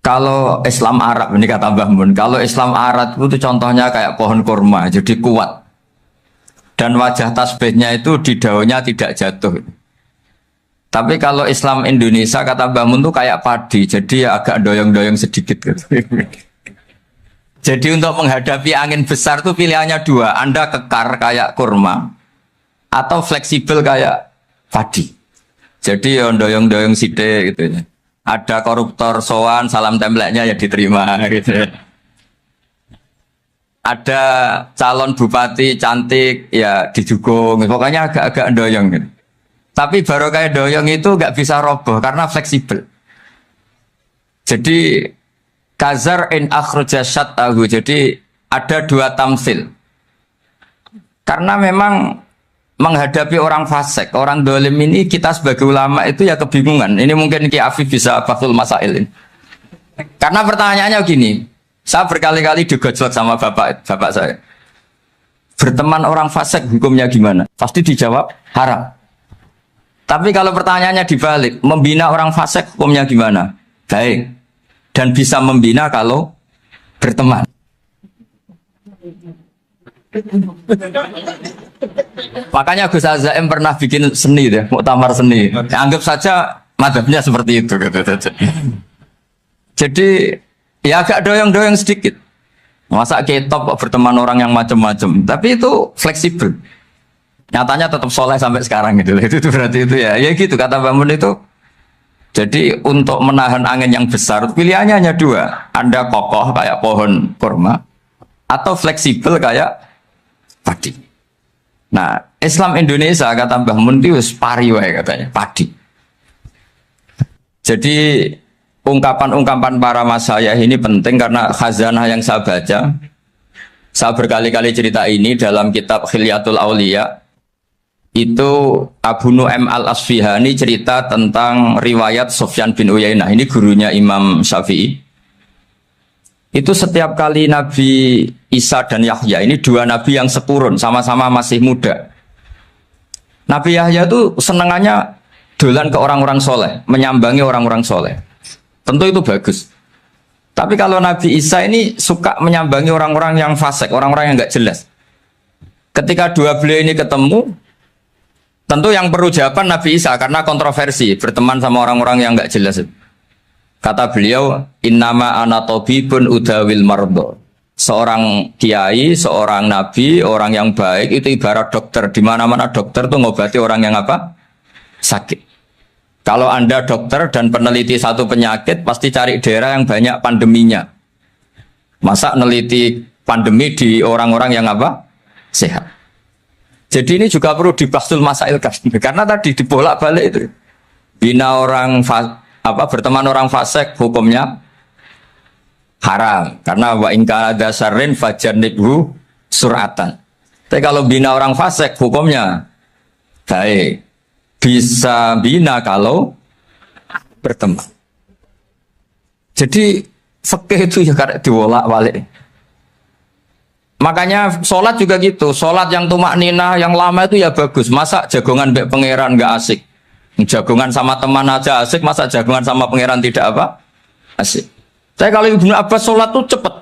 Kalau Islam Arab ini kata Mbah Mun, kalau Islam Arab itu contohnya kayak pohon kurma, jadi kuat. Dan wajah tasbihnya itu di daunnya tidak jatuh. Tapi kalau Islam Indonesia kata Mbah Mun itu kayak padi, jadi ya agak doyong-doyong sedikit gitu. Jadi untuk menghadapi angin besar itu pilihannya dua, Anda kekar kayak kurma atau fleksibel kayak padi. Jadi ya doyong-doyong sidik gitu ya. Ada koruptor sowan, salam templeknya ya diterima gitu. Ada calon bupati cantik ya dijukung, pokoknya agak-agak doyong gitu. Tapi baru kayak doyong itu nggak bisa roboh karena fleksibel. Jadi kazar in akhraja syat'ahu, jadi ada dua tamsil. Karena memang menghadapi orang fasik, orang dolim ini kita sebagai ulama itu ya kebingungan. Ini mungkin Ki Afif bisa Fathul Masail ini. Karena pertanyaannya gini, saya berkali-kali digojlok sama bapak saya. Berteman orang fasik hukumnya gimana? Pasti dijawab haram. Tapi kalau pertanyaannya dibalik, membina orang fasik hukumnya gimana? Baik. Dan bisa membina kalau berteman. Makanya Gus Azaim pernah bikin seni deh, muktamar seni. Anggap saja madhabnya seperti itu gitu. Jadi ya agak doyong-doyong sedikit. Masa ketop berteman orang yang macam-macam, tapi itu fleksibel. Nyatanya tetap soleh sampai sekarang gitu. Itu berarti itu ya gitu kata Bangun itu. Jadi untuk menahan angin yang besar pilihannya hanya dua. Anda kokoh kayak pohon kurma atau fleksibel kayak padi. Nah, Islam Indonesia kata Mbah Mun itu pari wae katanya, padi. Jadi ungkapan-ungkapan para masyayikh ini penting karena khazanah yang saya baca. Saya berkali-kali cerita ini dalam kitab Khilyatul Auliya. Itu Abu Nu'aim Al-Asfihani cerita tentang riwayat Sufyan bin Uyainah. Ini gurunya Imam Syafi'i. Itu setiap kali Nabi Isa dan Yahya, ini dua nabi yang sekurun, sama-sama masih muda. Nabi Yahya itu senengannya dolan ke orang-orang soleh, menyambangi orang-orang soleh. Tentu itu bagus. Tapi kalau Nabi Isa ini suka menyambangi orang-orang yang fasik, orang-orang yang nggak jelas. Ketika dua beliau ini ketemu, tentu yang perlu jawaban Nabi Isa karena kontroversi, berteman sama orang-orang yang nggak jelas. Kata beliau, innama ana tabibun udawil mardo. Seorang kiai, seorang nabi, orang yang baik itu ibarat dokter. Di mana-mana dokter tuh ngobati orang yang apa? Sakit. Kalau Anda dokter dan peneliti satu penyakit, pasti cari daerah yang banyak pandeminya. Masa neliti pandemi di orang-orang yang apa? Sehat. Jadi ini juga perlu dibahsul masail karena tadi dibolak-balik itu. Bina orang berteman orang fasik hukumnya haram karena wa in kana dasarin fajanibhu suratan. Tapi kalau bina orang fasik hukumnya baik. Bisa bina kalau berteman. Jadi fikih itu ya karek diwolak-walik. Makanya sholat juga gitu. Sholat yang tumak nina yang lama itu ya bagus. Masa jagongan mbek pangeran nggak asik? Jagongan sama teman aja asik, masa jagongan sama pangeran tidak apa? Asik. Saya kalau Ibnu Abbas sholat tuh cepat.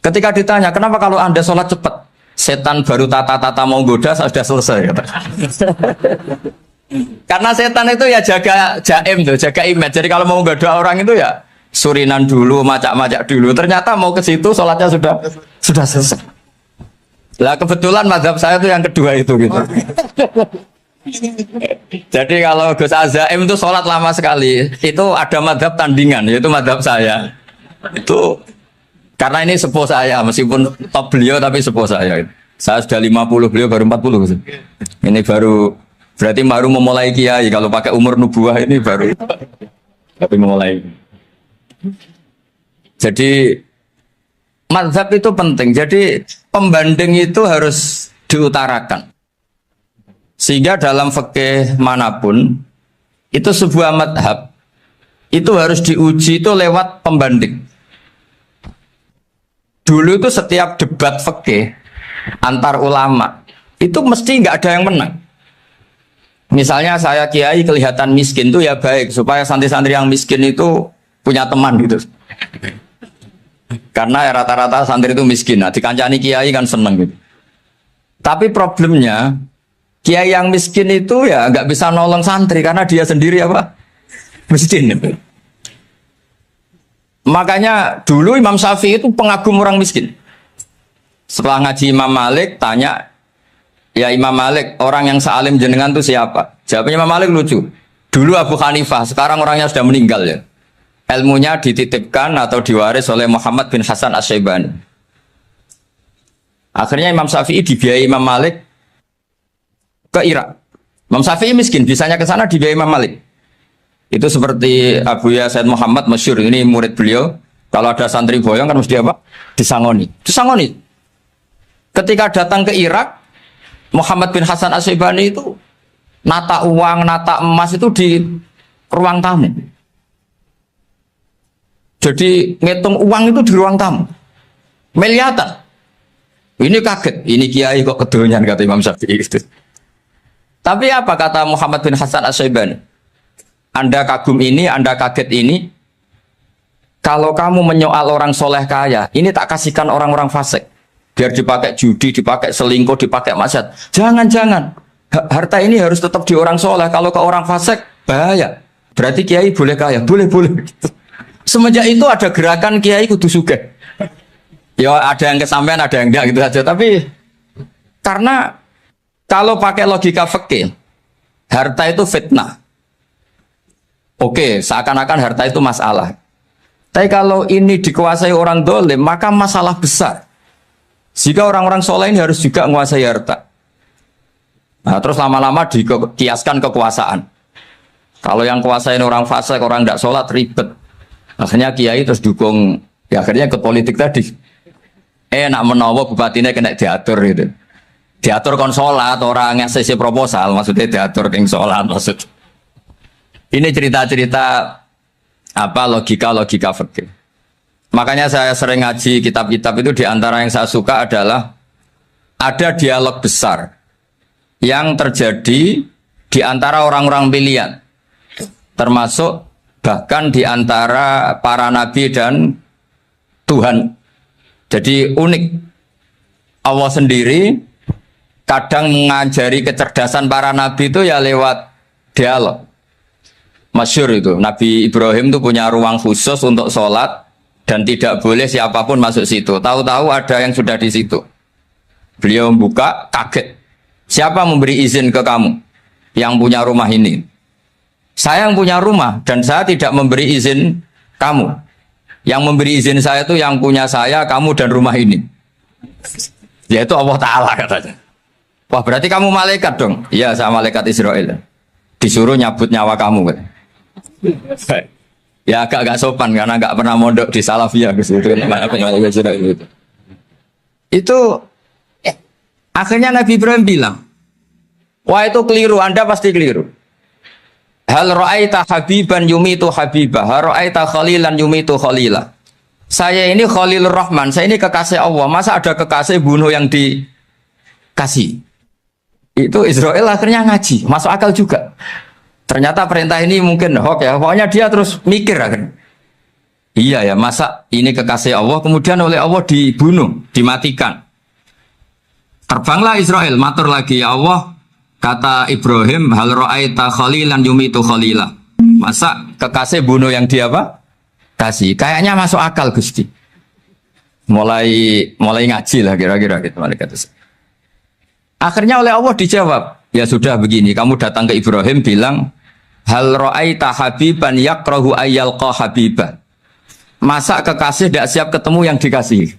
Ketika ditanya, kenapa kalau Anda sholat cepat? Setan baru tata-tata mau goda, sudah selesai. Kata. Karena setan itu ya jaga jaim tuh, jaga image. Jadi kalau mau goda orang itu ya surinan dulu, macak-macak dulu. Ternyata mau ke situ sholatnya sudah selesai. Lah kebetulan mazhab saya itu yang kedua itu gitu. Jadi kalau Gus Azaim itu sholat lama sekali, itu ada madhab tandingan, yaitu madhab saya. Itu karena ini sepuh saya, meskipun top beliau tapi sepuh saya. Saya sudah 50, beliau baru 40. Ini berarti baru memulai kiai. Kalau pakai umur nubuah ini baru tapi memulai. Jadi madhab itu penting. Jadi pembanding itu harus diutarakan. Sehingga dalam fikih manapun itu sebuah madhab itu harus diuji itu lewat pembanding. Dulu itu setiap debat fikih antar ulama itu mesti nggak ada yang menang. Misalnya saya kiai kelihatan miskin itu ya baik supaya santri-santri yang miskin itu punya teman gitu. Karena rata-rata santri itu miskin. Nah, dikancani kiai kan seneng gitu. Tapi problemnya kiai yang miskin itu ya nggak bisa nolong santri karena dia sendiri apa? Miskin. Makanya dulu Imam Syafi'i itu pengagum orang miskin. Setelah ngaji Imam Malik tanya, ya Imam Malik, orang yang sealim jenengan itu siapa? Jawabnya Imam Malik lucu. Dulu Abu Hanifah, sekarang orangnya sudah meninggal ya. Ilmunya dititipkan atau diwaris oleh Muhammad bin Hasan Asy-Syaibani. Akhirnya Imam Syafi'i dibiayai Imam Malik ke Irak. Imam Syafi'i miskin, bisanya ke sana dibiayai Imam Malik. Itu seperti Abu Ya Said Muhammad masyhur, ini murid beliau. Kalau ada santri boyong kan mesti apa? Disangoni. Disangoni. Ketika datang ke Irak, Muhammad bin Hasan Asy-Syaibani itu nata uang, nata emas itu di ruang tamu. Jadi ngitung uang itu di ruang tamu. Miliatan. Ini kaget, ini kiai kok kedonyan kata Imam Syafi'i itu. Tapi apa kata Muhammad bin Hasan Asy-Syaibani? Anda kagum ini, Anda kaget ini. Kalau kamu menyoal orang soleh kaya, ini tak kasihkan orang-orang fasik. Biar dipakai judi, dipakai selingkuh, dipakai maksiat. Jangan-jangan. Harta ini harus tetap di orang soleh. Kalau ke orang fasik, bahaya. Berarti kiai boleh kaya. Boleh-boleh. Semenjak itu ada gerakan kiai kudu sugih. Ya ada yang kesampaian, ada yang enggak gitu saja. Tapi karena kalau pakai logika fikih, harta itu fitnah. Oke, seakan-akan harta itu masalah. Tapi kalau ini dikuasai orang dolim, maka masalah besar. Jika orang-orang soleh ini harus juga menguasai harta. Nah, terus lama-lama dikiaskan kekuasaan. Kalau yang kuasain orang fasik, orang tidak sholat, ribet. Akhirnya kiai terus dukung, ya akhirnya ke politik tadi. Nak menawa bupatinya kena diatur gitu. Diatur kon sholat, orang yang sesi proposal, maksudnya diatur keng sholat maksud. Ini cerita-cerita apa logika-logika fikih. Makanya saya sering ngaji kitab-kitab itu, di antara yang saya suka adalah ada dialog besar yang terjadi di antara orang-orang pilihan, termasuk bahkan di antara para nabi dan Tuhan. Jadi unik. Allah sendiri kadang mengajari kecerdasan para nabi itu ya lewat dialog. Masyhur itu, Nabi Ibrahim itu punya ruang khusus untuk sholat dan tidak boleh siapapun masuk situ. Tahu-tahu ada yang sudah di situ. Beliau membuka, kaget. Siapa memberi izin ke kamu yang punya rumah ini? Saya yang punya rumah dan saya tidak memberi izin kamu. Yang memberi izin saya itu yang punya saya, kamu dan rumah ini. Yaitu Allah Ta'ala katanya. Wah berarti kamu malaikat dong? Iya, saya malaikat Israel. Disuruh nyabut nyawa kamu. Ya agak sopan karena agak pernah mondok di Salafiyah gitu. Itu akhirnya Nabi Ibrahim bilang, wah itu keliru, Anda pasti keliru. Hal ra'aita habiban yumitu habibah, hal ra'aita khalilan yumitu khalilah. Saya ini Khalilur Rahman, saya ini kekasih Allah. Masa ada kekasih bunuh yang dikasih? Itu Israel akhirnya ngaji, masuk akal juga. Ternyata perintah ini mungkin hoax ya. Pokoknya dia terus mikir akhirnya. Iya ya, masa ini kekasih Allah kemudian oleh Allah dibunuh, dimatikan. Terbanglah Israel, matur lagi, ya Allah, kata Ibrahim, hal ra'aita khalilan yumitu khalilah. Masa kekasih bunuh yang dia apa? Kasih. Kayaknya masuk akal Gusti. Mulai ngaji lah kira-kira gitu malaikat itu. Akhirnya oleh Allah dijawab, ya sudah begini, kamu datang ke Ibrahim bilang, hal ra'aita habiban yakrahu ayyalqa habiban. Masa kekasih tidak siap ketemu yang dikasih.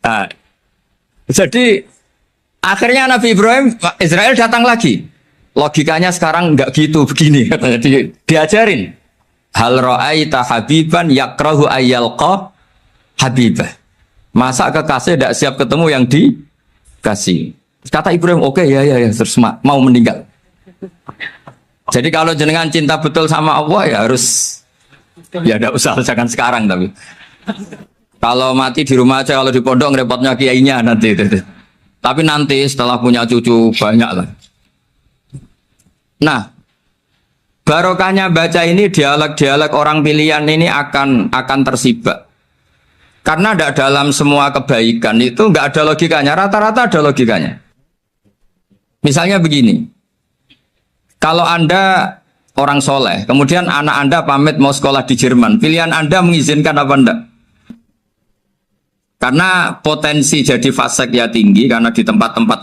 Nah, jadi akhirnya Nabi Ibrahim, Israel datang lagi. Logikanya sekarang enggak gitu, begini katanya. Diajarin. Hal ra'aita habiban yakrahu ayyalqa habibah. Masa kekasih tidak siap ketemu yang dikasih. Kata Ibrahim, oke, ya, terus mau meninggal. Jadi kalau jenengan cinta betul sama Allah ya harus, ya tidak usah, jangan sekarang tapi. Kalau mati di rumah aja, kalau di pondok ngerepotnya kiainya nanti. Tapi nanti setelah punya cucu banyak lah. Nah, Barokahnya baca ini dialog-dialog orang pilihan ini akan tersibak. Karena tidak dalam semua kebaikan itu nggak ada logikanya, rata-rata ada logikanya. Misalnya begini, kalau Anda orang soleh, kemudian anak Anda pamit mau sekolah di Jerman, pilihan Anda mengizinkan apa enggak? Karena potensi jadi fasik ya tinggi, karena di tempat-tempat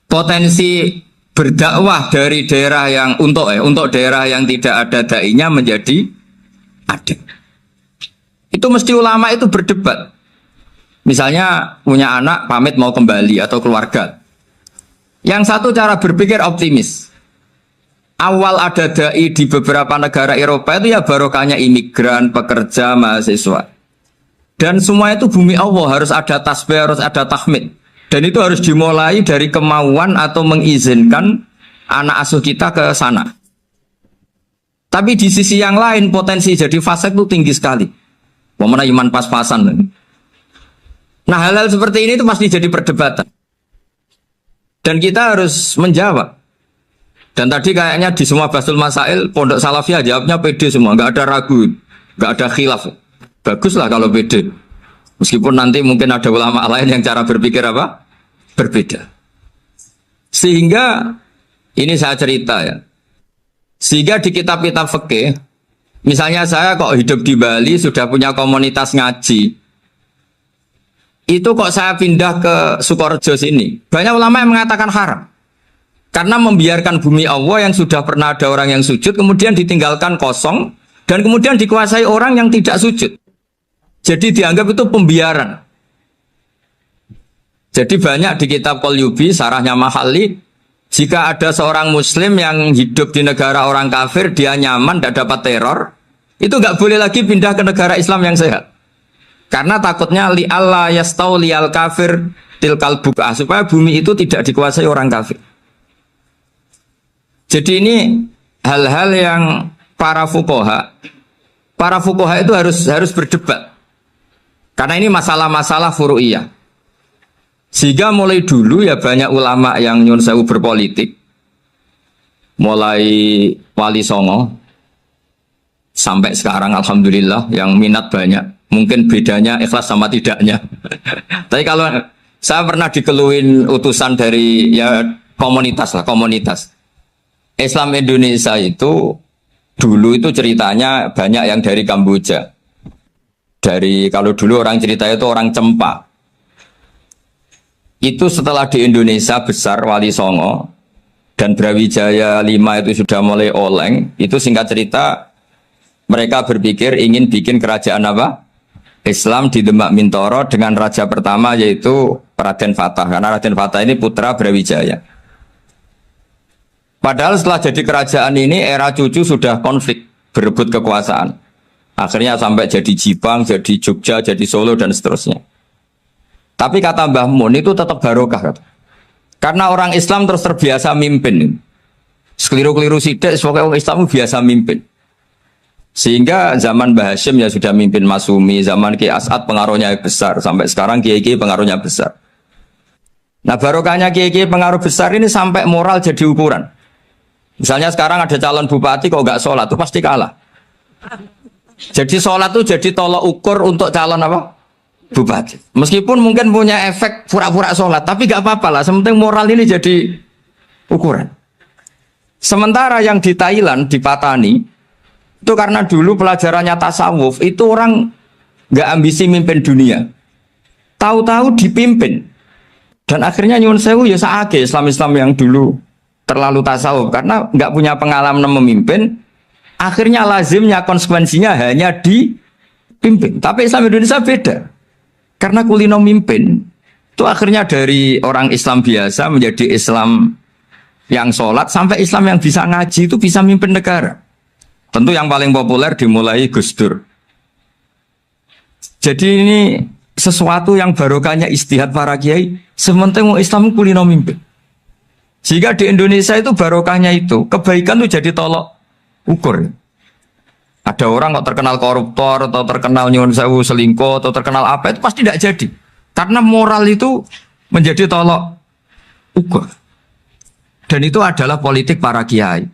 potensi berdakwah dari daerah yang untuk daerah yang tidak ada dai-nya menjadi ada. Itu mesti ulama itu berdebat. Misalnya punya anak pamit mau kembali atau keluarga. Yang satu cara berpikir optimis. Awal ada dai di beberapa negara Eropa itu ya barokahnya imigran, pekerja, mahasiswa. Dan semua itu bumi Allah, harus ada tasbih, harus ada tahmid. Dan itu harus dimulai dari kemauan atau mengizinkan anak asuh kita ke sana. Tapi di sisi yang lain potensi jadi fasik itu tinggi sekali. Mana iman pas-pasan. Nah hal-hal seperti ini itu pasti jadi perdebatan. Dan kita harus menjawab. Dan tadi kayaknya di semua Basul Masail, Pondok Salafiyah jawabnya pede semua, nggak ada ragu, nggak ada khilaf. Baguslah kalau pede. Meskipun nanti mungkin ada ulama lain yang cara berpikir apa? Berbeda. Sehingga ini saya cerita ya. Sehingga di kitab-kitab fikih, misalnya saya kok hidup di Bali sudah punya komunitas ngaji. Itu kok saya pindah ke Sukorejo sini. Banyak ulama yang mengatakan haram. Karena membiarkan bumi Allah yang sudah pernah ada orang yang sujud kemudian ditinggalkan kosong dan kemudian dikuasai orang yang tidak sujud. Jadi dianggap itu pembiaran. Jadi banyak di kitab Qalyubi, sarahnya Mahalli, jika ada seorang muslim yang hidup di negara orang kafir, dia nyaman, tidak dapat teror, itu nggak boleh lagi pindah ke negara Islam yang sehat. Karena takutnya li'alla yastauliyal kafir tilkal buk'ah, supaya bumi itu tidak dikuasai orang kafir. Jadi ini hal-hal yang para fuqaha itu harus berdebat. Karena ini masalah-masalah furu'iyah. Sehingga mulai dulu ya banyak ulama yang nyun sewu berpolitik. Mulai Wali Songo sampai sekarang alhamdulillah yang minat banyak. Mungkin bedanya ikhlas sama tidaknya. Tapi kalau saya pernah dikeluhin utusan dari ya komunitas. Islam Indonesia itu dulu itu ceritanya banyak yang dari Kamboja. Kalau dulu orang cerita itu orang Cempa. Itu setelah di Indonesia besar Wali Songo dan Brawijaya 5 itu sudah mulai oleng. Itu singkat cerita mereka berpikir ingin bikin kerajaan apa? Islam di Demak Mintoro dengan raja pertama yaitu Raden Fatah. Karena Raden Fatah ini putra Brawijaya. Padahal setelah jadi kerajaan ini era cucu sudah konflik, berebut kekuasaan. Akhirnya sampai jadi Jipang, jadi Jogja, jadi Solo dan seterusnya. Tapi kata Mbah Mun itu tetap barokah. Kata. Karena orang Islam terus terbiasa mimpin. Sekeliru-keliru sidik, pokoknya orang Islam biasa mimpin. Sehingga zaman Mbah Hashim ya sudah mimpin Masumi, zaman Ki As'ad pengaruhnya besar, sampai sekarang Kiai pengaruhnya besar. Nah barokahnya Kiai pengaruh besar ini sampai moral jadi ukuran. Misalnya sekarang ada calon bupati kok nggak sholat, itu pasti kalah. Jadi sholat itu jadi tolok ukur untuk calon apa? Bupati. Meskipun mungkin punya efek pura-pura sholat, tapi nggak apa-apa lah. Sementing moral ini jadi ukuran. Sementara yang di Thailand, di Patani, itu karena dulu pelajarannya tasawuf, itu orang nggak ambisi mimpin dunia. Tahu-tahu dipimpin. Dan akhirnya nyuwun sewu ya saage Islam-Islam yang dulu terlalu tasawuf karena nggak punya pengalaman memimpin, akhirnya lazimnya konsekuensinya hanya dipimpin. Tapi Islam Indonesia beda, karena kulino mimpin itu akhirnya dari orang Islam biasa menjadi Islam yang sholat sampai Islam yang bisa ngaji itu bisa mimpin negara. Tentu yang paling populer dimulai Gus Dur. Jadi ini sesuatu yang barokahnya istihad para kiai. Sementing Islam kulino mimpin. Jika di Indonesia itu barokahnya itu, kebaikan itu jadi tolok ukur. Ada orang kok terkenal koruptor, atau terkenal nyuwun sewu selingkuh, atau terkenal apa, itu pasti tidak jadi. Karena moral itu menjadi tolok ukur. Dan itu adalah politik para kiai.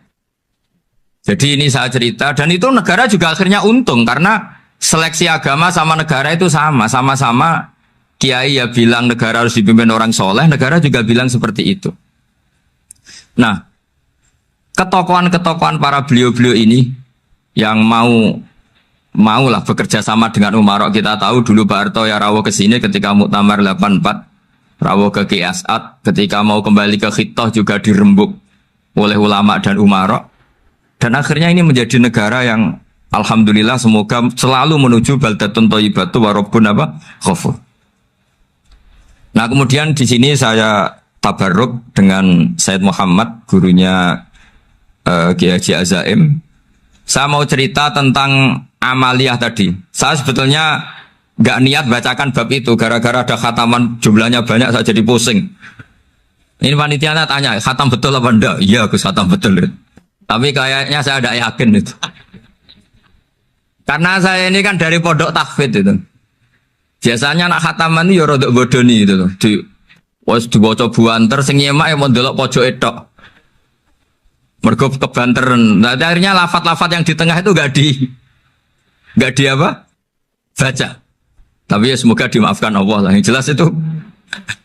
Jadi ini saya cerita, dan itu negara juga akhirnya untung karena seleksi agama sama negara itu sama-sama kiai ya bilang negara harus dipimpin orang soleh, negara juga bilang seperti itu. Nah, ketokohan-ketokohan para beliau-beliau ini yang mau lah bekerja sama dengan Umarok. Kita tahu dulu Pak Harto ya rawuh ke sini ketika Muktamar 84, rawuh ke Ki As'ad, ketika mau kembali ke Khittah juga dirembuk oleh ulama dan Umarok. Dan akhirnya ini menjadi negara yang alhamdulillah semoga selalu menuju baldatun thayyibatu wa rabbun ghafur. Nah, kemudian di sini saya tabarruk dengan Said Muhammad, gurunya Kiai Haji Azaim. Saya mau cerita tentang amaliyah tadi. Saya sebetulnya nggak niat bacakan bab itu, gara-gara ada khataman jumlahnya banyak saya jadi pusing. Ini panitianya tanya, khatam betul apa enggak? Iya, Gus, khatam betul. Tapi kayaknya saya tidak yakin itu. Karena saya ini kan dari pondok tahfidz itu. Biasanya anak khataman itu ya rodok bodoni itu. Dibaca buanter sing nyemak ya mau ndelok pojok etok. Mergo kebanteran. Nah, akhirnya lafat-lafat yang di tengah itu enggak di apa? Baca. Tapi ya semoga dimaafkan Allah lah. Yang jelas itu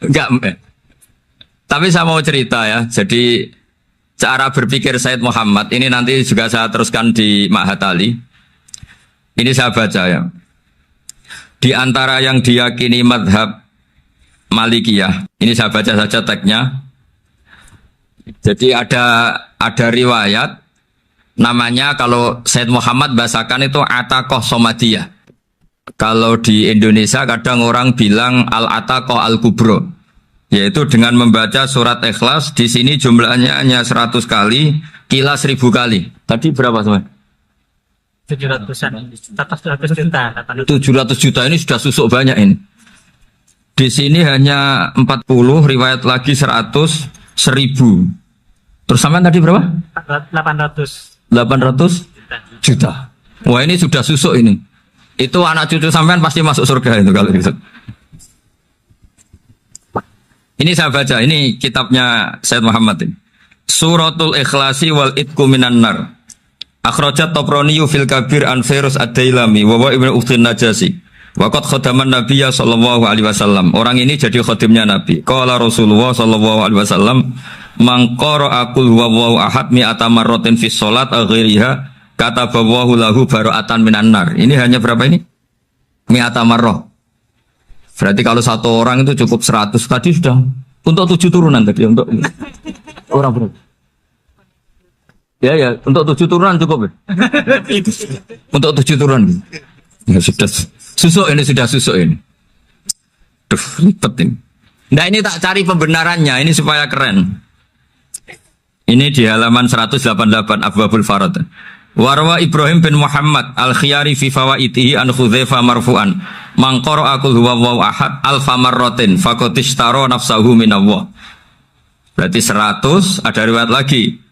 enggak. Tapi saya mau cerita ya. Jadi cara berpikir Said Muhammad ini nanti juga saya teruskan di Ma'had Ali. Ini saya baca ya. Di antara yang diyakini madhab Malikiyah, ini saya baca saja teksnya. Jadi ada riwayat namanya, kalau Said Muhammad bahasakan itu Ataqah Somadiyah. Kalau di Indonesia kadang orang bilang Al-Ataqah Al-Kubro, yaitu dengan membaca surat Ikhlas. Di sini jumlahnya hanya 100 kali, kila 1000 kali. Tadi berapa teman? 700-an, 700 juta. 700 juta ini sudah susuk banyak ini. Di sini hanya 40, riwayat lagi 100, 1000. Terus sampai tadi berapa? 800 juta. Wah, ini sudah susuk ini. Itu anak cucu sampean pasti masuk surga itu kalau gitu. Ini saya baca, ini kitabnya Said Muhammad ini. Suratul Ikhlasi wal Itqu minan nar. Akhrajat Tabrani fil Kabir an Firuz ad-Dailami wa wa Ibnu Uthtin Najasi. Waqad khadaman Nabiyya sallallahu alaihi wasallam. Orang ini jadi khadimnya Nabi. Qala Rasulullah sallallahu alaihi wasallam, "Man qara'a qul huwallahu ahad mi'ata marratin fi shalat ghairiha kataballahu lahu bara'atan minan nar." Ini hanya berapa ini? Mi'ata marrah. Berarti kalau satu orang itu cukup 100. Tadi sudah untuk 7 turunan tadi, untuk orang berapa? Ya, untuk 7 turunan cukup ya? Untuk 7 turunan. Ya sudah susuk ini, sudah susuk ini. Duh, ribet ini. Nah, ini tak cari pembenarannya, ini supaya keren. Ini di halaman 188 Abwabul Farad. Warwa Ibrahim bin Muhammad al-Khiyari fi fawaitihi an Khudzaifa marfu'an. Man qara'a qul huwallahu ahad alfa marratin faqad ishtara nafsahu minallah. Berarti 100, ada riwayat lagi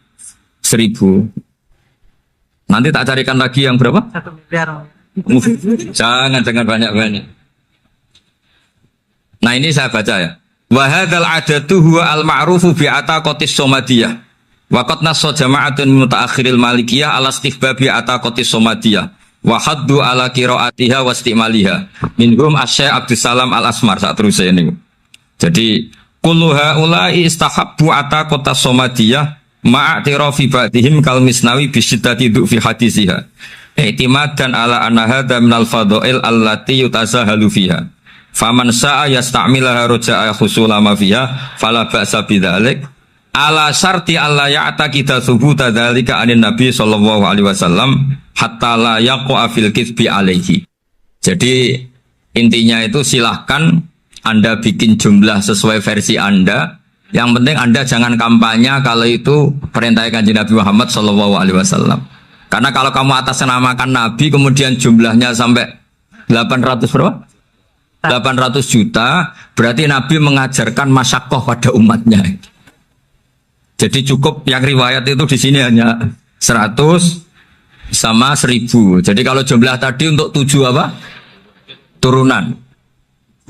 1000. Nanti tak carikan lagi yang berapa? 1 miliar. Jangan banyak-banyak. Nah, ini saya baca ya. Wa hadzal adatu huwa al-ma'rufu bi ataqatis somadiyah. Waqat nasso jama'atun mutaakhiril malikiyah ala istihbabi ataqatis somadiyah. Wa haddu ala qiraatiha wa istimaliha. Minhum Asy-Syaikh Abdus Salam Al-Asmar saat terus ini. Jadi kullu haula'i istahabbu ataqatas somadiyah ma'atirafi ba'dihim kal Misnawi bi syiddati du'fi hadisiha. I'timadan ala anna hadza minal fadha'il allati yutasahalu fiha. Faman sa'a yasta'milaha roja'a khusula ma fiha fala ba'sa bidzalik. Ala syarti alla ya'taqida thubuta dzalika anin nabi sallallahu alaihi wasallam hatta la yaqa fil kitsbi alaihi. Jadi intinya itu silahkan Anda bikin jumlah sesuai versi Anda. Yang penting Anda jangan kampanye kalau itu perintah Kanjeng Nabi Muhammad sallallahu alaihi wasallam. Karena kalau kamu atasnamakan Nabi kemudian jumlahnya sampai 800 berapa? 800 juta, berarti Nabi mengajarkan masyaqqah pada umatnya. Jadi cukup yang riwayat itu di sini hanya 100 sama 1000. Jadi kalau jumlah tadi untuk 7 apa? Turunan.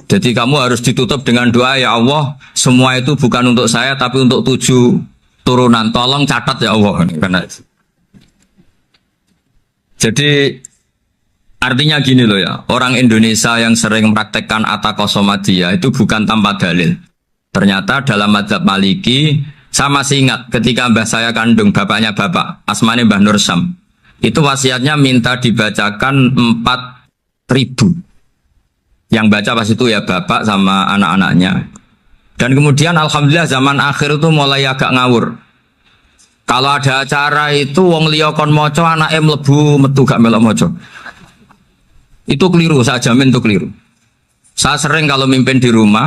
Jadi kamu harus ditutup dengan doa, ya Allah, semua itu bukan untuk saya tapi untuk 7 turunan. Tolong catat ya Allah. Karena Jadi artinya gini loh ya, orang Indonesia yang sering mempraktekkan atakosomadiyah itu bukan tanpa dalil. Ternyata dalam mazhab Maliki, saya masih ingat ketika mbah saya kandung, bapaknya bapak, asmane Mbah Nur Syam, itu wasiatnya minta dibacakan 4.000. Yang baca pas itu ya bapak sama anak-anaknya. Dan kemudian alhamdulillah zaman akhir itu mulai agak ngawur. Kalau ada acara itu wong liya kon maca anake mlebu metu gak melok maca. Itu keliru, saya jamin itu keliru. Saya sering kalau mimpin di rumah,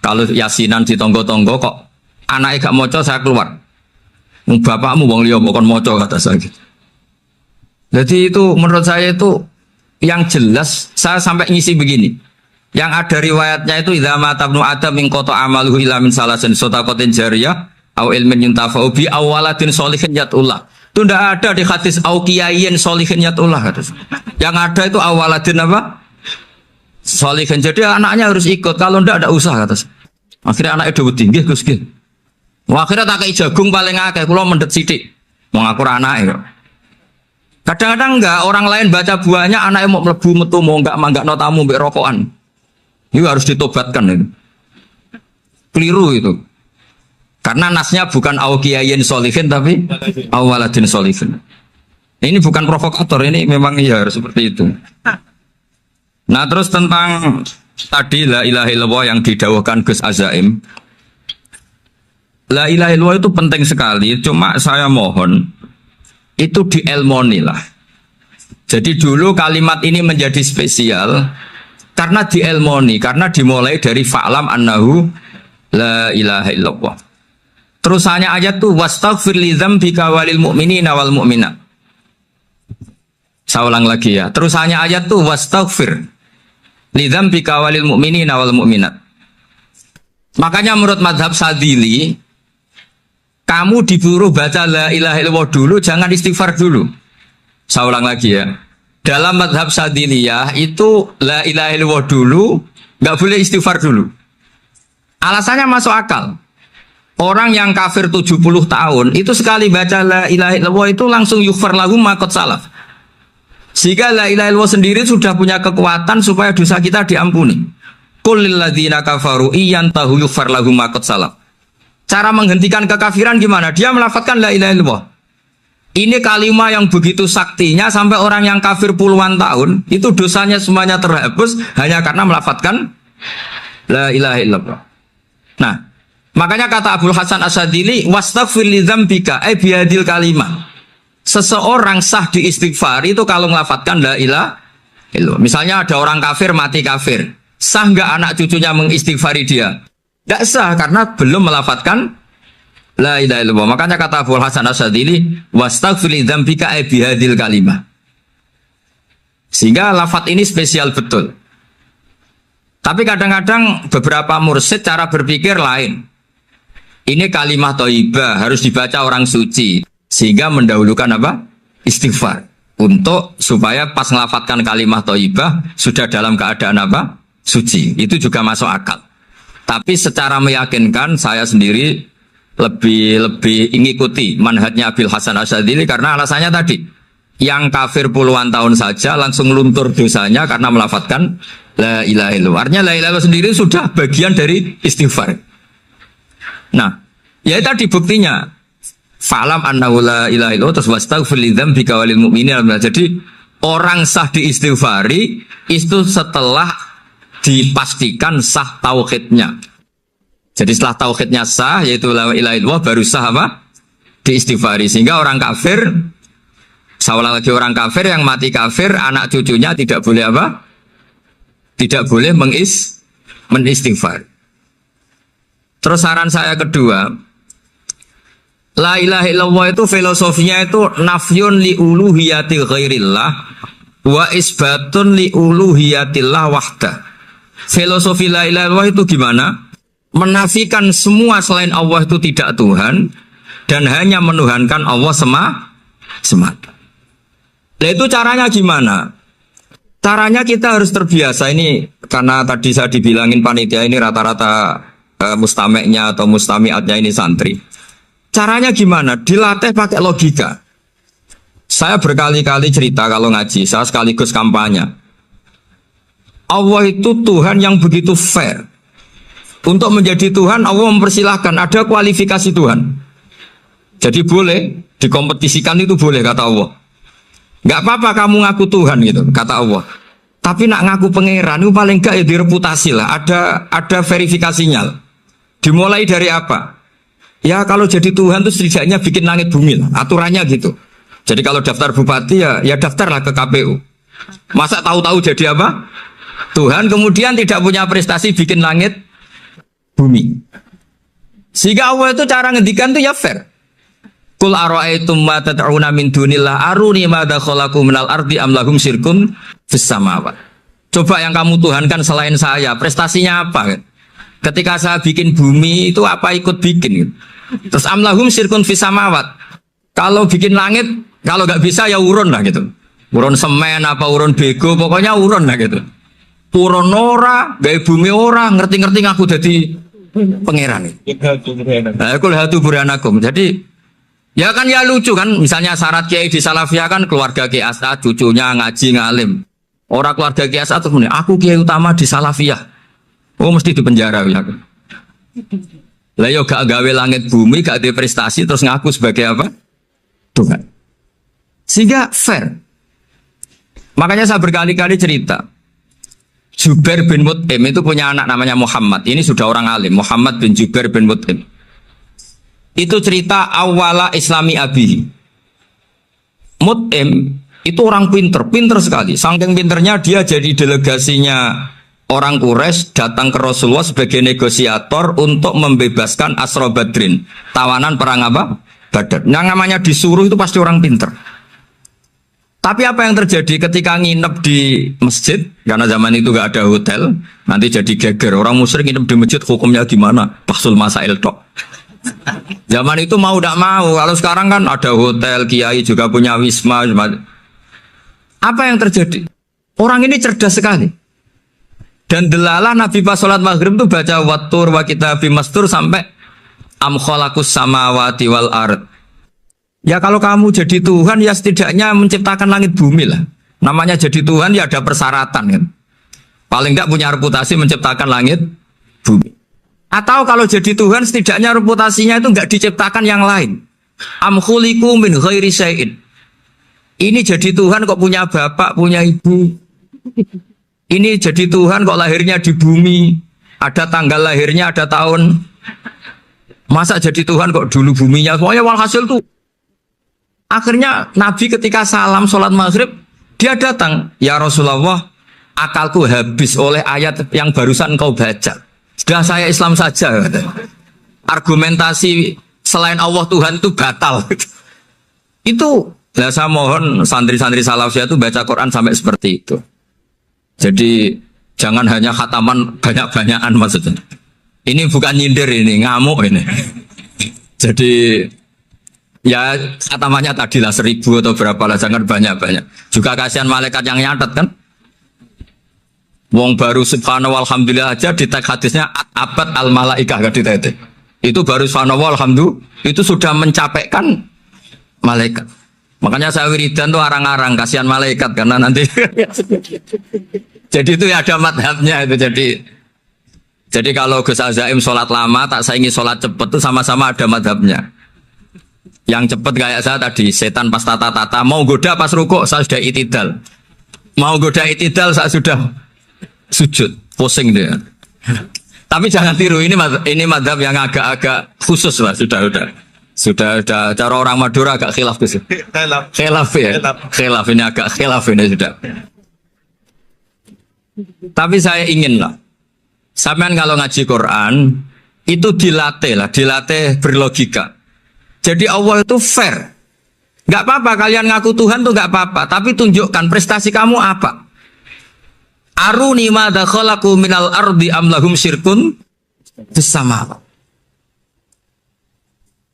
kalau yasinan di tonggo-tonggo kok anaknya gak maca saya keluar. Bapakmu wong liya kon maca kata saya gitu. Jadi itu menurut saya itu yang jelas saya sampai ngisi begini. Yang ada riwayatnya itu idza mata ibnu adam min qata amaluhu illa min salasin shadaqatin jariyah au ilmin yuntafa'u bi awaladin sholihin yatullah. Itu tidak ada di hadis au kiyayin sholihin yatullah. Yang ada itu awaladin apa? Sholihin. Jadi anaknya harus ikut. Kalau tidak ada usah kata. Akhirnya anaknya udah tinggi Gus Gil. Akhirnya tak kei jagung paling akeh kula mendet sithik. Wong aku ora anake kok. Kadang-kadang enggak, orang lain baca buahnya, anaknya mau melebu metu mau enggak no tamu mbek rokokan. Itu harus ditobatkan itu. Keliru itu. Karena nasnya bukan aukiyayin solihin tapi awaladin solihin. Ini bukan provokator, ini memang ya harus seperti itu. Nah terus tentang tadi la ilaha illallah yang didawahkan Gus Azaim. La ilaha illallah itu penting sekali, cuma saya mohon itu dielmoni lah. Jadi dulu kalimat ini menjadi spesial karena dielmoni, karena dimulai dari fa'lam annahu la ilaha illallah. Terusannya ayat tuh wastaghfir li dzambika walil mu'minina wal mu'minat. Saya ulang lagi ya. Terusannya ayat tuh wastaghfir li dzambika walil mu'minina wal mu'minat. Makanya menurut mazhab Sadili, kamu disuruh baca la ilaha illallah dulu, jangan istighfar dulu. Saya ulang lagi ya. Dalam mazhab Sadiliyah itu la ilaha illallah dulu, nggak boleh istighfar dulu. Alasannya masuk akal. Orang yang kafir 70 tahun itu sekali baca la ilaha illallah itu langsung yughfar lahum ma qad salaf. Sehingga la ilaha illallah sendiri sudah punya kekuatan supaya dosa kita diampuni. Qul lil ladzina kafaru iyantahu yughfar lahum ma qad salaf. Cara menghentikan kekafiran gimana? Dia melafadzkan la ilaha illallah. Ini kalimat yang begitu saktinya sampai orang yang kafir puluhan tahun itu dosanya semuanya terhapus hanya karena melafadzkan la ilaha illallah. Nah, makanya kata Abdul Hasan Asyadili wastaghfir li dzambika ay bihadil kalimah. Seseorang sah di istighfar itu kalau melafadzkan la ilaha illallah. Misalnya ada orang kafir mati kafir, sah enggak anak cucunya mengistighfari dia? Tidak sah karena belum melafadzkan la ilaha illallah. Makanya kata Abdul Hasan Asyadili wastaghfir li dzambika ay bihadil kalimah. Sehingga lafadz ini spesial betul. Tapi kadang-kadang beberapa mursyid cara berpikir lain. Ini kalimat thayyibah harus dibaca orang suci sehingga mendahulukan apa? Istighfar. Untuk supaya pas melafadzkan kalimat thayyibah sudah dalam keadaan apa? Suci. Itu juga masuk akal. Tapi secara meyakinkan saya sendiri lebih mengikuti manhajnya Abdul Hasan Asyadili karena alasannya tadi yang kafir puluhan tahun saja langsung luntur dosanya karena melafadzkan la ilaha illallah. Artinya la ilaha illallah sendiri sudah bagian dari istighfar. Nah, ya tadi buktinya fa'lam annahu la ilaha illallah terus wastaghfir li dzambika walil mu'minin. Jadi orang sah diistighfari itu setelah dipastikan sah tauhidnya. Jadi setelah tauhidnya sah yaitu la ilaha illallah baru sah apa? Diistighfari. Sehingga orang kafir, seolah lagi orang kafir yang mati kafir, anak cucunya tidak boleh apa? Tidak boleh menistighfar. Terus saran saya kedua, la ilaha illallah itu filosofinya itu nafyun li uluhiyati ghairillah wa isbatun li uluhiyatillah wahdah. Filosofi la ilaha illallah itu gimana? Menafikan semua selain Allah itu tidak Tuhan dan hanya menuhankan Allah semata. Nah itu caranya gimana? Caranya kita harus terbiasa ini karena tadi saya dibilangin panitia ini rata-rata mustameknya atau mustamiatnya ini santri. Caranya gimana? Dilatih pakai logika. Saya berkali-kali cerita kalau ngaji, saya sekaligus kampanye. Allah itu Tuhan yang begitu fair. Untuk menjadi Tuhan, Allah mempersilahkan, ada kualifikasi Tuhan. Jadi boleh, dikompetisikan itu boleh, kata Allah. Nggak apa-apa kamu ngaku Tuhan gitu, kata Allah. Tapi nak ngaku pangeran itu paling nggak ya direputasi lah, ada verifikasinya. Dimulai dari apa? Ya kalau jadi Tuhan itu setidaknya bikin langit bumi lah, aturannya gitu. Jadi kalau daftar bupati ya daftarlah ke KPU. Masa tahu-tahu jadi apa? Tuhan kemudian tidak punya prestasi bikin langit bumi. Sehingga Allah itu cara ngendikan itu ya fair. Qul ara'aytum ma tad'una min dunillah aruni madza khalaqu minal ardi am lahum syirkun fis samawat. Coba yang kamu tuhankan selain saya, prestasinya apa? Ketika saya bikin bumi itu apa ikut bikin? Terus am lahum syirkun fis samawat. Kalau bikin langit, kalau nggak bisa ya urun lah gitu. Urun semen apa urun bego, pokoknya urun lah gitu. Urun ora, gaya bumi ora, ngerti-ngerti ngaku jadi pangeran. Kul hatu burhanakum. Jadi ya kan ya lucu kan, misalnya syarat kiai di Salafiyah kan keluarga Kiai As'ad, cucunya ngaji ngalim. Orang keluarga Kiai As'ad tuh aku kiai utama di Salafiyah. Oh mesti di penjara ya. Lah yo gak gawe langit bumi, gak ada prestasi terus ngaku sebagai apa? Tuhan. Sehingga fair. Makanya saya berkali-kali cerita. Jubair bin Mut'im itu punya anak namanya Muhammad. Ini sudah orang alim, Muhammad bin Jubair bin Mut'im. Itu cerita awala Islami Abi. Mut'im itu orang pinter sekali. Saking pinternya dia jadi delegasinya orang Quraisy datang ke Rasulullah sebagai negosiator untuk membebaskan Asra Badrin, tawanan perang apa? Badar. Yang namanya disuruh itu pasti orang pinter. Tapi apa yang terjadi ketika nginep di masjid? Karena zaman itu gak ada hotel, nanti jadi geger. Orang musyrik nginep di masjid hukumnya gimana? Bahsul masail tok. Zaman itu mau tidak mau. Kalau sekarang kan ada hotel, kiai juga punya wisma. Apa yang terjadi? Orang ini cerdas sekali. Dan delalah Nabi pas sholat maghrib itu baca wattur wa kitabim mastur sampai am khalaqus samawati wal ard. Ya kalau kamu jadi Tuhan ya setidaknya menciptakan langit bumi lah. Namanya jadi Tuhan ya ada persyaratan kan. Paling enggak punya reputasi menciptakan langit bumi. Atau kalau jadi Tuhan setidaknya reputasinya itu enggak diciptakan yang lain. Am khuliqu min ghairi syai'in. Ini jadi Tuhan kok punya bapak, punya ibu. Ini jadi Tuhan kok lahirnya di bumi. Ada tanggal lahirnya, ada tahun. Masa jadi Tuhan kok dulu buminya. Pokoknya walhasil tuh. Akhirnya Nabi ketika salam sholat maghrib, dia datang. Ya Rasulullah, akalku habis oleh ayat yang barusan kau baca. Sudah saya Islam saja. Argumentasi selain Allah Tuhan itu batal. Itu, ya saya mohon santri-santri Salafiyah itu baca Quran sampai seperti itu. Jadi jangan hanya khataman banyak-banyakan maksudnya. Ini bukan nyindir ini, ngamuk ini. Jadi ya khatamannya tadi lah 1000 atau berapa lah, jangan banyak-banyak. Juga kasihan malaikat yang nyatet kan. Wong baru subhanallah alhamdulillah aja di teks hadisnya abad al malaikah kan di teks. Itu baru subhanallah alhamdulillah itu sudah mencapaikan malaikat. Makanya saya wiridan tuh arang-arang kasihan malaikat karena nanti jadi itu ya ada madhabnya itu jadi kalau Gus Azaim sholat lama tak saingi sholat cepet itu sama-sama ada madhabnya. Yang cepet kayak saya tadi setan pas tata-tata mau goda pas rukuk saya sudah itidal, mau goda itidal saya sudah sujud pusing dia. Tapi jangan tiru ini madhab yang agak-agak khusus lah sudah cara orang Madura agak khilaf tuh. Khilaf ya. Khilaf ini agak khilaf ini sudah. Tapi saya ingin lah. Sampean kalau ngaji Quran itu dilatih berlogika. Jadi Allah itu fair. Gak apa-apa kalian ngaku Tuhan tuh gak apa-apa, tapi tunjukkan prestasi kamu apa. Aruni madza khalaqu minal ardi am lahum syirkun fis samawati.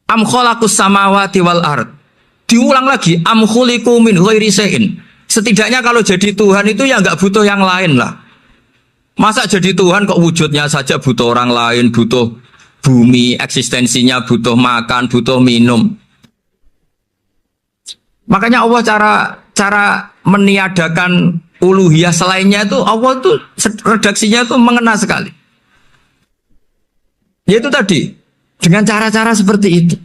Am khalaqus samawati wal ard. Diulang lagi, am khuliqu min ghairi syai'in. Setidaknya kalau jadi Tuhan itu ya nggak butuh yang lain lah. Masa jadi Tuhan kok wujudnya saja butuh orang lain, butuh bumi, eksistensinya butuh makan, butuh minum. Makanya Allah cara meniadakan uluhiyah selainnya itu Allah itu redaksinya itu mengena sekali. Yaitu tadi dengan cara-cara seperti itu.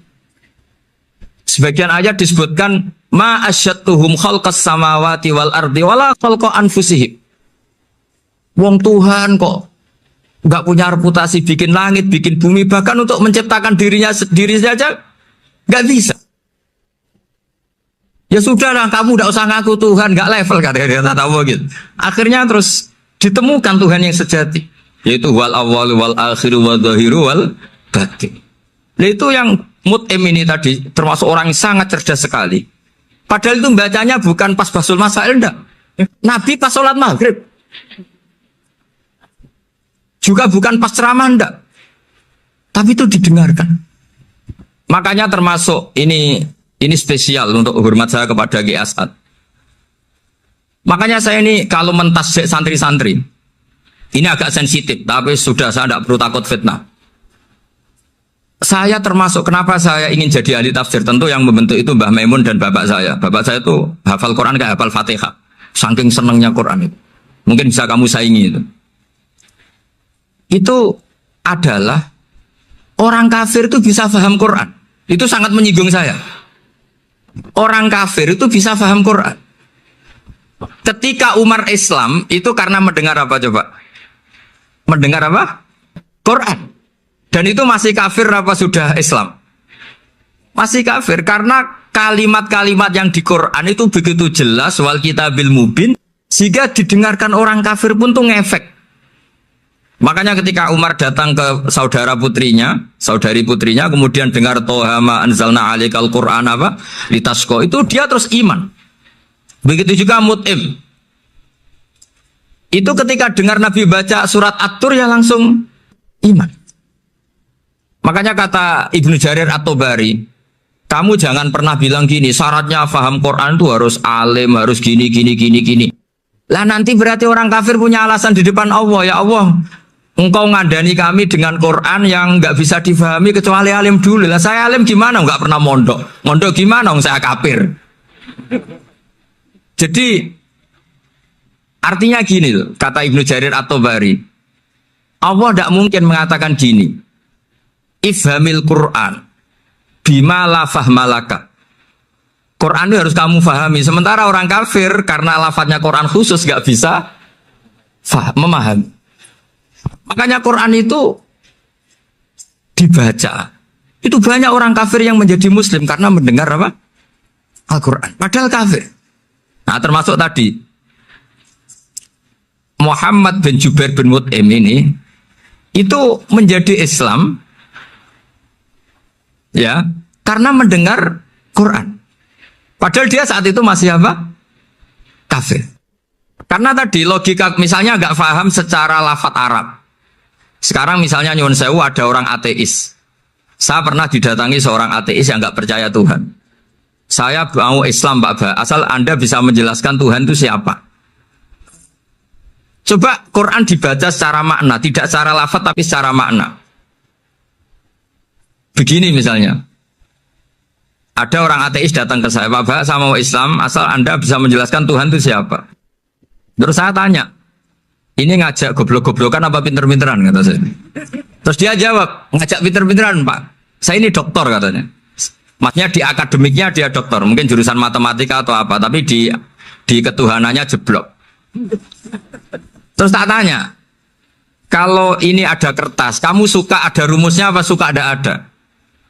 Sebagian ayat disebutkan ma asyattuhum khalqas samawati wal ardi wala khalqa anfusihim. Wong Tuhan kok nggak punya reputasi bikin langit, bikin bumi, bahkan untuk menciptakan dirinya sendiri saja nggak bisa. Ya sudahlah, kamu nggak usah ngaku Tuhan, nggak level katanya dia tahu gitu. Akhirnya terus ditemukan Tuhan yang sejati, yaitu wal awwalu wal akhiru wal zahiru wal batin. Nah, itu yang Mut'im ini tadi termasuk orang yang sangat cerdas sekali. Padahal itu bacanya bukan pas basul masail, enggak. Nabi pas sholat maghrib. Juga bukan pas ceramah, enggak. Tapi itu didengarkan. Makanya termasuk ini spesial untuk hormat saya kepada Ki As'ad. Makanya saya ini kalau mentasbih santri-santri, ini agak sensitif, tapi sudah saya tidak perlu takut fitnah. Saya termasuk kenapa saya ingin jadi ahli tafsir, tentu yang membentuk itu Mbah Maimun dan bapak saya. Bapak saya itu hafal Quran kayak hafal Fatihah. Saking senangnya Quran itu. Mungkin bisa kamu saingi itu. Itu adalah orang kafir itu bisa paham Quran. Itu sangat menyinggung saya. Orang kafir itu bisa paham Quran. Ketika Umar Islam itu karena mendengar apa coba? Mendengar apa? Quran. Dan itu masih kafir apa sudah Islam? Masih kafir karena kalimat-kalimat yang di Quran itu begitu jelas wal kitabil mubin sehingga didengarkan orang kafir pun tuh ngefek. Makanya ketika Umar datang ke saudari putrinya, kemudian dengar Toha ma anzalna alaikal Qur'an apa? Litasqa, itu dia terus iman. Begitu juga Mut'im. Itu ketika dengar Nabi baca surat At-Tur ya langsung iman. Makanya kata Ibnu Jarir At-Tabari, kamu jangan pernah bilang gini, syaratnya paham Quran itu harus alim, harus gini. Lah nanti berarti orang kafir punya alasan di depan Allah, ya Allah, engkau ngandani kami dengan Quran yang nggak bisa difahami kecuali alim dulu. Lah saya alim gimana? Nggak pernah mondok. Mondok gimana? Saya kafir. Jadi artinya gini loh, kata Ibnu Jarir At-Tabari, Allah tidak mungkin mengatakan gini, ifhamil Quran bima la fahmalaka. Quran itu harus kamu fahami. Sementara orang kafir karena lafadznya Quran khusus nggak bisa memahami. Makanya Quran itu dibaca. Itu banyak orang kafir yang menjadi muslim karena mendengar apa? Al-Quran. Padahal kafir. Nah termasuk tadi Muhammad bin Jubair bin Mut'im ini itu menjadi Islam ya karena mendengar Quran. Padahal dia saat itu masih apa? Kafir. Karena tadi logika misalnya nggak paham secara lafadz Arab. Sekarang misalnya nyuwun sewu ada orang ateis. Saya pernah didatangi seorang ateis yang nggak percaya Tuhan. Saya mau Islam Pak Ba, asal Anda bisa menjelaskan Tuhan itu siapa. Coba Quran dibaca secara makna, tidak secara lafadz tapi secara makna. Begini misalnya, ada orang ateis datang ke saya, Pak Ba, saya mau Islam, asal Anda bisa menjelaskan Tuhan itu siapa. Terus saya tanya, ini ngajak goblok-goblokan apa pinter-pinteran, kata saya. Terus dia jawab, ngajak pinter-pinteran Pak, saya ini doktor katanya. Maksudnya di akademiknya dia doktor, mungkin jurusan matematika atau apa, tapi di ketuhanannya jeblok. Terus tak tanya, kalau ini ada kertas, kamu suka ada rumusnya apa suka ada?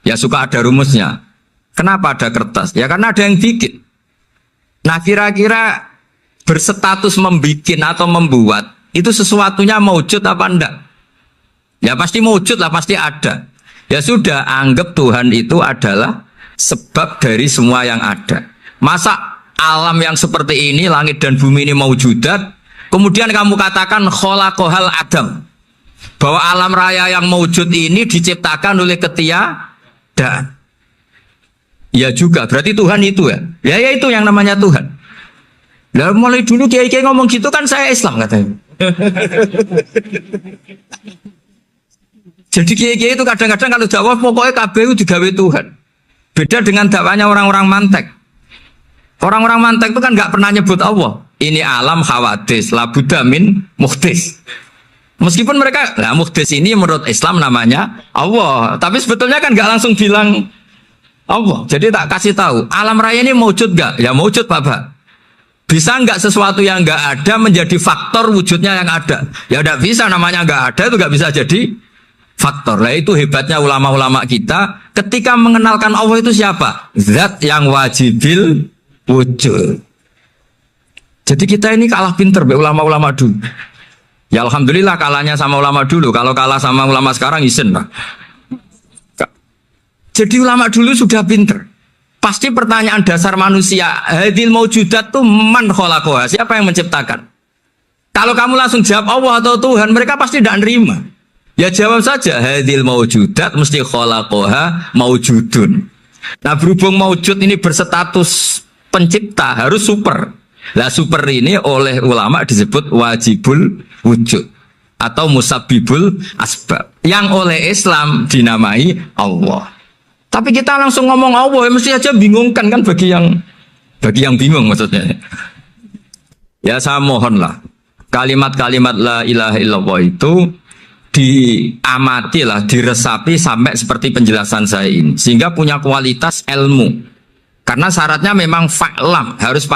Ya suka ada rumusnya. Kenapa ada kertas? Ya karena ada yang bikin. Nah kira-kira berstatus membikin atau membuat, itu sesuatunya maujud apa enggak? Ya pasti maujud lah, pasti ada. Ya sudah, anggap Tuhan itu adalah sebab dari semua yang ada. Masa alam yang seperti ini, langit dan bumi ini maujudat, kemudian kamu katakan kholaqohal adam, bahwa alam raya yang maujud ini diciptakan oleh ketiadaan. Ya juga, berarti Tuhan itu ya. Ya itu yang namanya Tuhan. Lah mulai dulu kiai-kiai ngomong gitu kan saya Islam katanya. Jadi kiai-kiai itu kadang-kadang kalau dakwah pokoknya KBU digawe Tuhan. Beda dengan dakwanya orang-orang mantek. Orang-orang mantek itu kan nggak pernah nyebut Allah. Ini alam hawadis, la budda min muhdis. Meskipun mereka, nah muhdis ini menurut Islam namanya Allah. Tapi sebetulnya kan nggak langsung bilang Allah. Jadi tak kasih tahu, alam raya ini mewujud nggak? Ya mewujud Bapak. Bisa nggak sesuatu yang nggak ada menjadi faktor wujudnya yang ada? Ya nggak bisa, namanya nggak ada itu nggak bisa jadi faktor. Nah itu hebatnya ulama-ulama kita ketika mengenalkan Allah itu siapa? Zat yang wajibil wujud. Jadi kita ini kalah pinter be ulama-ulama dulu. Ya alhamdulillah kalahnya sama ulama dulu. Kalau kalah sama ulama sekarang isen lah. Jadi ulama dulu sudah pinter. Pasti pertanyaan dasar manusia, hadil maujudat itu man khalaqaha, siapa yang menciptakan? Kalau kamu langsung jawab Allah atau Tuhan, mereka pasti tidak nerima. Ya jawab saja, hadil maujudat mesti khalaqaha maujudun. Nah berhubung maujud ini berstatus pencipta, harus super. Nah super ini oleh ulama disebut wajibul wujud atau musabbibul asbab. Yang oleh Islam dinamai Allah. Tapi kita langsung ngomong Allah, ya mesti aja bingungkan kan bagi yang bingung maksudnya. Ya saya mohonlah kalimat-kalimat la ilaha illallah itu diamatilah, diresapi sampai seperti penjelasan saya ini, sehingga punya kualitas ilmu. Karena syaratnya memang fa'lam, harus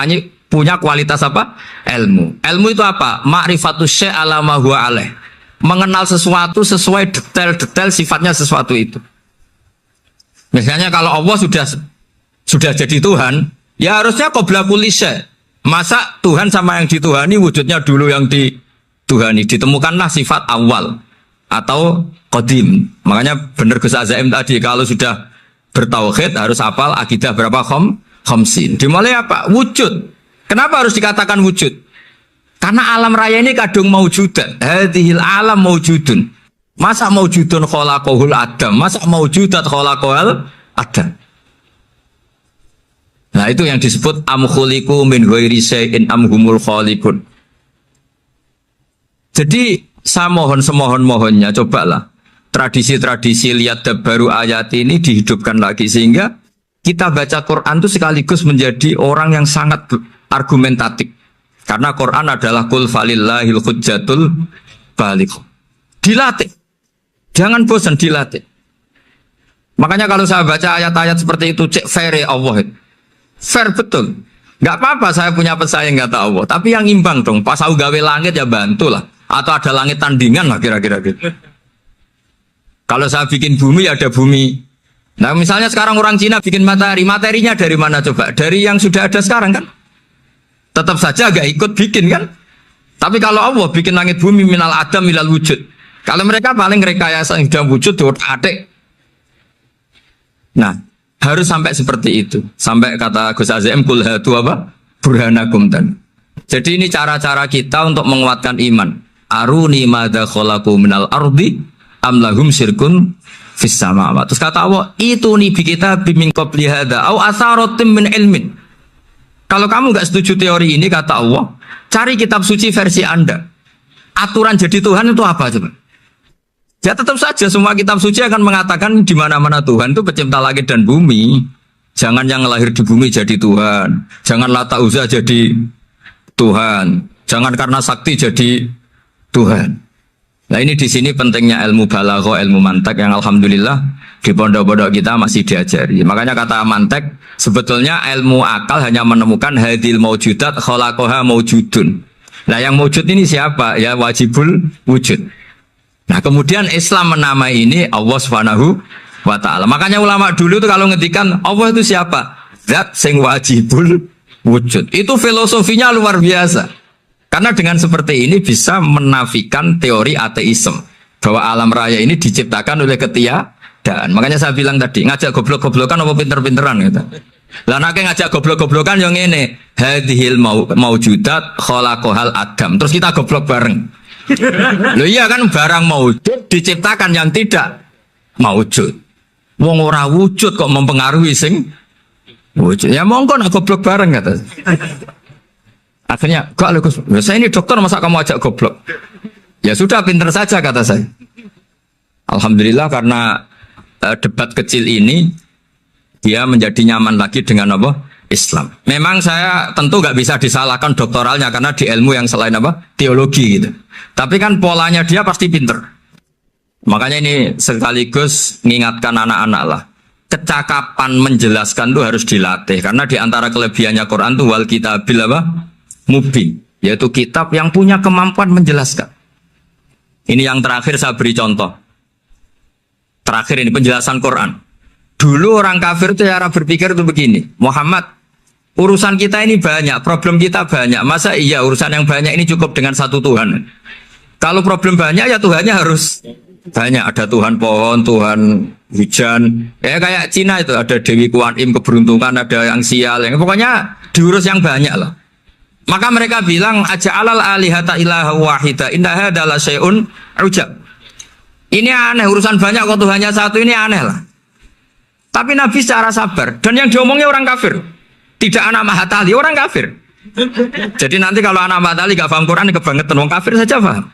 punya kualitas apa? Ilmu. Ilmu itu apa? Ma'rifatus syai' ala ma huwa alaih. Mengenal sesuatu sesuai detail-detail sifatnya sesuatu itu. Misalnya kalau Allah sudah jadi Tuhan, ya harusnya qabla kulli syai'. Masa Tuhan sama yang dituhani wujudnya dulu yang dituhani, ditemukanlah sifat awal atau qadim. Makanya benar Gus Azaim tadi kalau sudah bertauhid harus hafal akidah berapa khamsin. Dimulai apa? Wujud. Kenapa harus dikatakan wujud? Karena alam raya ini kadung maujudat. Hadhil alam maujudun. Masa maujudun khalaqahul adam, masa maujudat khalaqahul adam. Nah itu yang disebut am khuliqu min ghairi syai'in am humul khaliqun. Jadi saya mohon semohon-mohonnya cobalah tradisi-tradisi lihat baru ayat ini dihidupkan lagi sehingga kita baca Quran itu sekaligus menjadi orang yang sangat argumentatif. Karena Quran adalah qul falillahil hujjatul baligh. Dilatih. Jangan bosan dilatih. Makanya kalau saya baca ayat-ayat seperti itu, cek fair Allah. Fair betul. Nggak apa-apa saya punya pesaing kata Allah. Tapi yang imbang dong. Pas aku gawe langit ya bantulah. Atau ada langit tandingan lah kira-kira gitu. Kalau saya bikin bumi ya ada bumi. Nah misalnya sekarang orang Cina bikin matahari. Materinya dari mana coba? Dari yang sudah ada sekarang kan? Tetap saja agak ikut bikin kan? Tapi kalau Allah bikin langit bumi minal adam minal wujud. Kalau mereka paling rekayasa yang sudah wujud adik. Nah, harus sampai seperti itu. Sampai kata Gus Azim kul hatu apa? Burhanakum tan. Jadi ini cara-cara kita untuk menguatkan iman. Aruni madza khalaqu minal ardi am lahum syirkun fis samawati. Terus kata Allah, itu nih bi kita bimin qabli hadza au asaratim min ilmin. Kalau kamu enggak setuju teori ini kata Allah, cari kitab suci versi Anda. Aturan jadi Tuhan itu apa coba? Ya tetap saja semua kitab suci akan mengatakan di mana-mana Tuhan itu pencipta langit dan bumi. Jangan yang lahir di bumi jadi Tuhan. Jangan Lata Uzza jadi Tuhan. Jangan karena sakti jadi Tuhan. Nah ini di sini pentingnya ilmu balaghah, ilmu mantek yang alhamdulillah di pondok-pondok kita masih diajari. Makanya kata mantek sebetulnya ilmu akal hanya menemukan hadil maujudat khalaqaha maujudun. Nah yang maujud ini siapa? Ya wajibul wujud. Nah kemudian Islam menamai ini Allah Subhanahu wa ta'ala. Makanya ulama dulu itu kalau ngedikan Allah itu siapa? Zat sing wajibul wujud. Itu filosofinya luar biasa. Karena dengan seperti ini bisa menafikan teori ateisme. Bahwa alam raya ini diciptakan oleh ketiadaan. Makanya saya bilang tadi, ngajak goblok-goblokan apa pinter-pinteran gitu. Lah nek ngajak goblok-goblokan yang ini hadhil maujudat khalaqahal adam. Terus kita goblok bareng. Loh iya kan barang maujud diciptakan yang tidak maujud. Wong ora wujud kok mempengaruhi sing wujud. Ya monggo nak goblok bareng kata. Akhirnya gak lho Gus. Saya ini dokter masa kamu ajak goblok. Ya sudah pinter saja kata saya. Alhamdulillah karena debat kecil ini dia menjadi nyaman lagi dengan apa? Islam. Memang saya tentu nggak bisa disalahkan doktoralnya karena di ilmu yang selain apa? Teologi gitu. Tapi kan polanya dia pasti pinter. Makanya ini sekaligus mengingatkan anak-anak lah. Kecakapan menjelaskan itu harus dilatih karena di antara kelebihannya Quran itu wal kitabil apa? Mubin, yaitu kitab yang punya kemampuan menjelaskan. Ini yang terakhir saya beri contoh. Terakhir ini penjelasan Quran. Dulu orang kafir itu cara berpikir itu begini, Muhammad, urusan kita ini banyak, problem kita banyak. Masa iya urusan yang banyak ini cukup dengan satu Tuhan? Kalau problem banyak ya Tuhannya harus banyak. Ada Tuhan pohon, Tuhan hujan. Ya kayak Cina itu ada Dewi Kuan Im keberuntungan, ada yang sial, yang pokoknya diurus yang banyak lah. Maka mereka bilang aja'alal alihata ilaha wahida inna hadza la syai'un ujab. Ini aneh, urusan banyak kok Tuhannya satu, ini aneh lah. Tapi Nabi secara sabar, dan yang diomongnya orang kafir, tidak anak Mahatali, orang kafir. Jadi nanti kalau anak Mahatali gak paham Quran, kebangetan, orang kafir saja paham.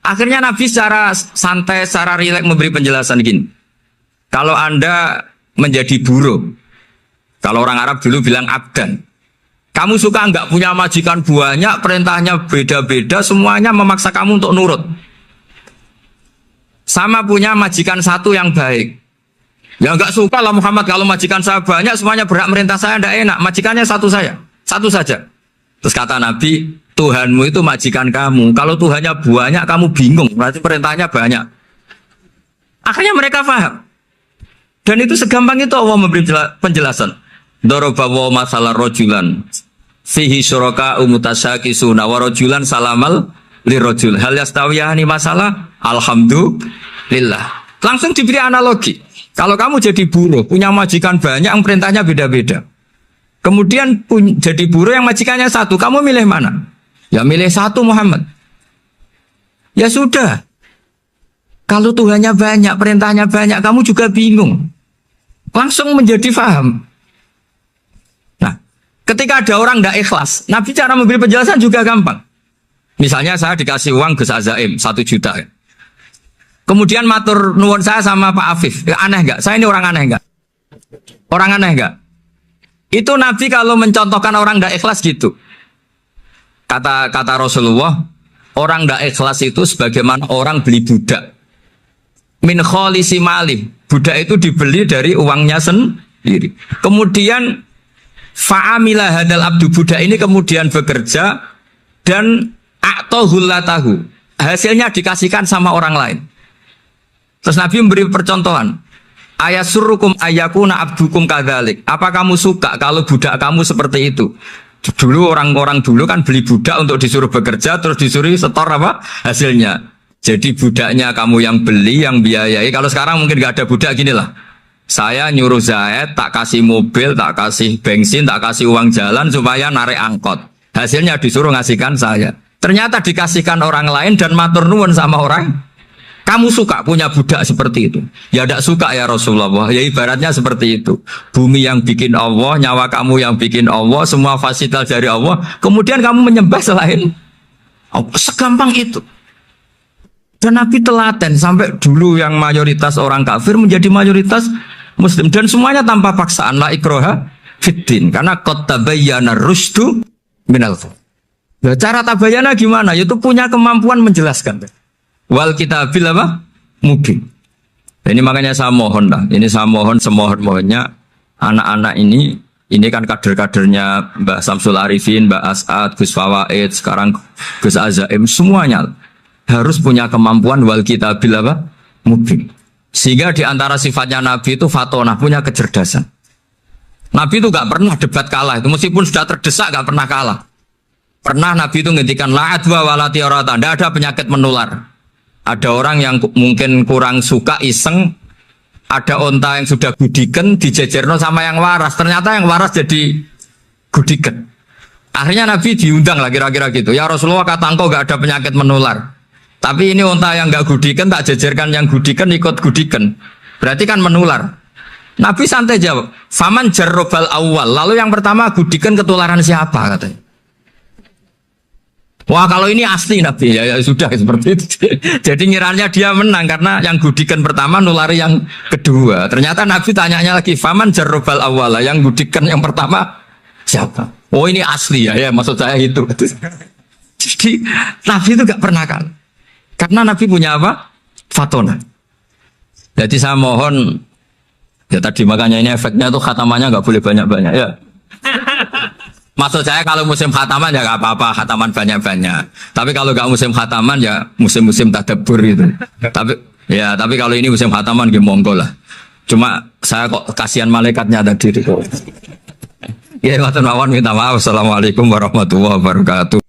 Akhirnya Nabi secara santai, secara rileks memberi penjelasan gini. Kalau Anda menjadi buruh, kalau orang Arab dulu bilang abdan, kamu suka nggak punya majikan banyak, perintahnya beda-beda, semuanya memaksa kamu untuk nurut. Sama punya majikan satu yang baik. Ya nggak suka lah Muhammad kalau majikan saya banyak semuanya berhak merintah saya, tidak enak. Majikannya satu saja. Terus kata Nabi, Tuhanmu itu majikan kamu. Kalau Tuhannya banyak kamu bingung, berarti perintahnya banyak. Akhirnya mereka paham. Dan itu segampang itu Allah memberi penjelasan. Daraba wa masalah rojulan fihi syuraka umutasyakisuna wa rojulan salamal lirojul hal yastawiyani masalah alhamdulillah. Langsung diberi analogi. Kalau kamu jadi buruh, punya majikan banyak yang perintahnya beda-beda. Kemudian jadi buruh yang majikannya satu, kamu milih mana? Ya milih satu Muhammad. Ya sudah. Kalau Tuhannya banyak, perintahnya banyak, kamu juga bingung. Langsung menjadi faham. Nah, ketika ada orang tidak ikhlas, Nabi cara memberi penjelasan juga gampang. Misalnya saya dikasih uang Gus Azaim 1 juta. Kemudian matur nuwun saya sama Pak Afif. Aneh enggak? Saya ini orang aneh enggak? Orang aneh enggak? Itu Nabi kalau mencontohkan orang tidak ikhlas gitu. Kata Rasulullah, orang tidak ikhlas itu sebagaimana orang beli budak. Min kholisi malih. Budak itu dibeli dari uangnya sendiri. Kemudian fa'amila hadal abdu, budak ini kemudian bekerja dan a'tohullatahu. Hasilnya dikasihkan sama orang lain. Terus Nabi memberi percontohan. Ayasurrukum ayyakuna abdukum kadzalik. Apa kamu suka kalau budak kamu seperti itu? Dulu orang-orang dulu kan beli budak untuk disuruh bekerja terus disuruh setor apa? Hasilnya. Jadi budaknya kamu yang beli, yang biayai. Kalau sekarang mungkin gak ada budak gini lah. Saya nyuruh Zaid, tak kasih mobil, tak kasih bensin, tak kasih uang jalan supaya narik angkot. Hasilnya disuruh ngasihkan saya. Ternyata dikasihkan orang lain dan matur nuwun sama orang. Kamu suka punya budak seperti itu? Ya tidak suka ya Rasulullah. Ya ibaratnya seperti itu. Bumi yang bikin Allah, nyawa kamu yang bikin Allah, semua fasilitas dari Allah. Kemudian kamu menyembah selain Allah. Segampang itu. Dan Nabi telaten sampai dulu yang mayoritas orang kafir menjadi mayoritas Muslim. Dan semuanya tanpa paksaan. La ikroha fiddin. Karena qad tabayyana rusdu minal ghayy. Nah, cara tabayana gimana? Yaitu punya kemampuan menjelaskan. Wal kitabil apa? Mubin. Ini makanya saya mohon lah. Ini saya mohon semohon-mohonnya anak-anak ini kan kader-kadernya Mbah Samsul Arifin, Mbah As'ad, Gus Fawaid, sekarang Gus Azaim, semuanya harus punya kemampuan wal kitabil apa? Mubin. Sehingga di antara sifatnya Nabi itu fatonah, punya kecerdasan. Nabi itu gak pernah debat kalah. Itu meskipun sudah terdesak gak pernah kalah. Pernah Nabi itu ngendikan la'adwa walatiorata, tidak ada penyakit menular. Ada orang yang mungkin kurang suka iseng, ada onta yang sudah gudiken dijejerno sama yang waras, ternyata yang waras jadi gudiken. Akhirnya Nabi diundang lah kira-kira gitu. Ya Rasulullah, kata engkau gak ada penyakit menular, tapi ini onta yang gak gudiken tak jejerkan yang gudiken ikut gudiken, berarti kan menular. Nabi santai jawab, faman jarrobal awal, lalu yang pertama gudiken ketularan siapa katanya. Wah kalau ini asli Nabi ya sudah seperti itu. Jadi ngiranya dia menang karena yang gudikan pertama nulari yang kedua. Ternyata Nabi tanyanya lagi, faman jarrobal awala, yang gudikan yang pertama siapa? Oh ini asli ya maksud saya itu. Jadi Nabi itu gak pernah kan? Karena Nabi punya apa? Fatona. Jadi saya mohon ya tadi makanya ini efeknya tuh khatamannya nggak boleh banyak-banyak ya. Maksud saya kalau musim khataman ya nggak apa-apa, khataman banyak-banyak. Tapi kalau nggak musim khataman ya musim-musim tadabbur gitu. Tapi kalau ini musim khataman gimana monggo lah. Cuma saya kok kasihan malaikatnya tadi. Ya, ngoten mawon minta maaf. Assalamualaikum warahmatullahi wabarakatuh.